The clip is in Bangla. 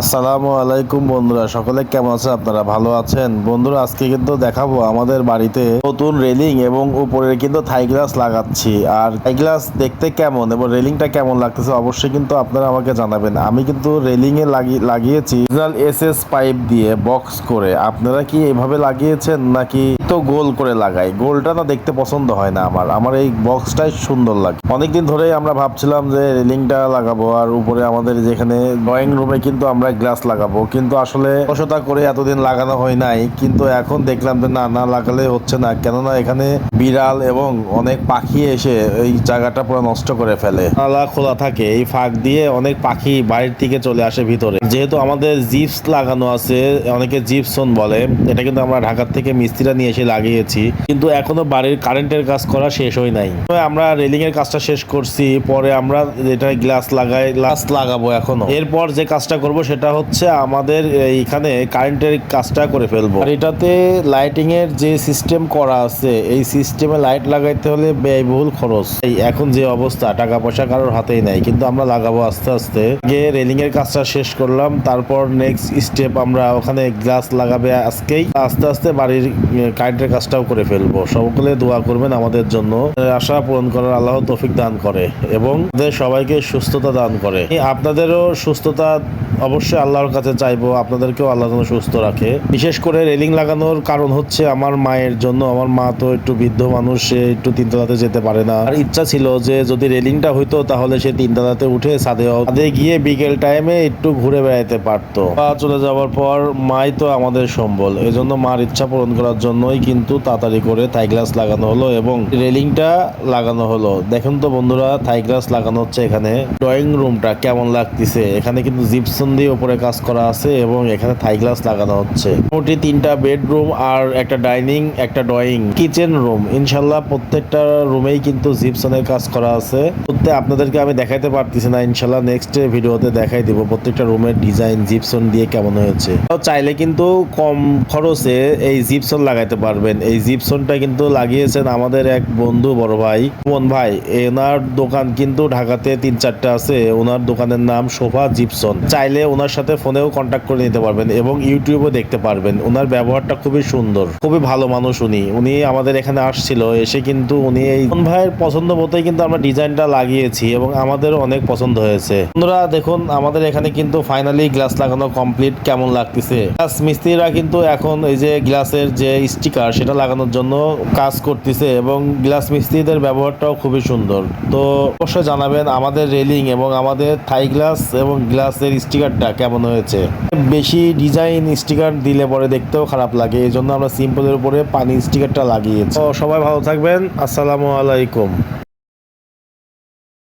আসসালামু আলাইকুম বন্ধুরা, সকলে কেমন আছেন? আপনারা ভালো আছেন? বন্ধুরা, আজকে কিন্তু দেখাবো আমাদের বাড়িতে নতুন রেলিং এবং উপরে কিন্তু থাই গ্লাস লাগাচ্ছি। আর থাই গ্লাস দেখতে কেমন এবং রেলিংটা কেমন লাগতেছে অবশ্যই কিন্তু আপনারা আমাকে জানাবেন। আমি কিন্তু রেলিং এ লাগিয়েছি এসএস পাইপ দিয়ে বক্স করে। আপনারা কি এভাবে লাগিয়েছেন নাকি তো গোল করে লাগাই? গোলটা না দেখতে পছন্দ হয় না আমার এই বক্সটাই সুন্দর লাগে। অনেকদিন ধরেই আমরা ভাবছিলাম যে রেলিংটা লাগাবো আর উপরে আমাদের যেখানে ড্রয়িং রুমে কিন্তু আমরা গ্লাস লাগাবো, কিন্তু আসলে বসতা করে এতদিন লাগানো হয় নাই। কিন্তু এখন দেখলাম যে না লাগালে হচ্ছে না, কেননা এখানে বিড়াল এবং অনেক পাখি এসে এই জায়গাটা পুরো নষ্ট করে ফেলে। নালা খোলা থাকে, এই ফাঁক দিয়ে অনেক পাখি বাড়ির থেকে চলে আসে ভিতরে। যেহেতু আমাদের জিপস লাগানো আছে, অনেকে জিপসন বলে, এটা কিন্তু আমরা ঢাকার থেকে মিস্ত্রিরা নিয়ে এসে লাগিয়েছি, কিন্তু এখনো বাড়ির কারেন্টের কাজ করা শেষ হয় নাই। আমরা রেলিং এর কাজটা শেষ করছি, পরে আমরা এটা গ্লাস লাগাবো এখনো। এরপর যে কাজটা করব সেটা হচ্ছে আমাদের এইখানে কারেন্টের কাজটা করে ফেলবো। আর এটাতে লাইটিং এর যে সিস্টেম করা আছে, এই সিস্টেমে লাইট লাগাইতে হলে ব্যয়বহুল খরচ। এই এখন যে অবস্থা, টাকা পয়সা কারোর হাতেই নাই, কিন্তু আমরা লাগাবো আস্তে আস্তে। আগে রেলিং এর কাজটা শেষ করলাম, তারপর নেক্সট স্টেপ আমরা ওখানে গ্লাস লাগাবে আজকেই। আস্তে আস্তে বাড়ির কারেন্টের কাজটাও করে ফেলবো। সকলে দোয়া করবেন আমাদের জন্য, আশা পূরণ করার আল্লাহ তৌফিক দান করে এবং সবাইকে সুস্থতা দান করে। আপনাদেরও সুস্থতা অবশ্যই আল্লাহর কাছে চাইবো, আপনাদেরকেও আল্লাহ যেন সুস্থ রাখে। বিশেষ করে রেলিং লাগানোর কারণ হচ্ছে আমার মায়ের জন্য। আমার মা তো একটু বৃদ্ধ মানুষ, সে একটু তিনতলাতে যেতে পারে না। আর ইচ্ছা ছিল যে যদি রেলিংটা হইতো তাহলে সে তিনতলাতে উঠে ছাদে গিয়ে বিকেল টাইমে একটু ঘুরে বেড়াইতে পারতো। মা চলে যাওয়ার পর মাই তো আমাদের সম্বল, এজন্য মার ইচ্ছা পূরণ করার জন্যই কিন্তু তাড়াতাড়ি করে থাই গ্লাস লাগানো হলো এবং রেলিংটা লাগানো হলো। দেখুন তো বন্ধুরা, থাই গ্লাস লাগানো হচ্ছে। এখানে ড্রয়িং রুমটা কেমন লাগতেছে, এখানে কিন্তু জিপসন দিয়ে উপরে কাজ করা আছে এবং এখানে থাই গ্লাস লাগানো হচ্ছে। মোটামুটি 3টা বেডরুম আর একটা ডাইনিং, একটা ড্রয়িং, কিচেন রুম, ইনশাল্লাহ প্রত্যেকটা রুমেই কিন্তু জিপসনের কাজ করা আছে। আপনাদেরকে আমি দেখাইতে পারতেছি না, ইনশাল্লাহ নেক্সট ভিডিওতে দেখাই দিব প্রত্যেকটা রুমের ডিজাইন জিপসন দিয়ে কেমন হয়েছে। চাইলে কিন্তু কম খরচে এই জিপসন লাগাইতে পারবেন। এই জিপসনটা কিন্তু লাগিয়েছেন আমাদের এক বন্ধু, বড় ভাই মন ভাই। এনার দোকান কিন্তু ঢাকাতে 3-4টা আছে। ওনার দোকানের নাম শোভা জিপসন। চাইলে ওনার সাথে ফোনেও কন্ট্যাক্ট করে নিতে পারবেন এবং ইউটিউবেও দেখতে পারবেন। ওনার ব্যবহারটা খুবই সুন্দর, খুবই ভালো মানুষ। উনি আমাদের এখানে আসছিল, এসে কিন্তু উনি এই মন ভাইয়ের পছন্দ মতোই কিন্তু আমরা ডিজাইনটা লাগিয়েছি এবং আমাদেরও অনেক পছন্দ হয়েছে। বন্ধুরা দেখুন, আমাদের এখানে কিন্তু ফাইনালি গ্লাস লাগানো কমপ্লিট। কেমন লাগতেছে? গ্লাস মিস্ত্রিরা কিন্তু এখন এই যে গ্লাসের যে স্টিকার সেটা লাগানোর জন্য কাজ করতেছে এবং গ্লাস মিস্ত্রিদের ব্যবহারটাও খুবই সুন্দর। তো অবশ্যই জানাবেন আমাদের রেলিং এবং আমাদের থাই গ্লাস এবং গ্লাসের স্টিকারটা কেমন হয়েছে। বেশি ডিজাইন স্টিকার দিলে পরে দেখতেও খারাপ লাগে, এই জন্য আমরা সিম্পলের উপরে পানি স্টিকারটা লাগিয়েছি। তো সবাই ভালো থাকবেন, আসসালামু আলাইকুম।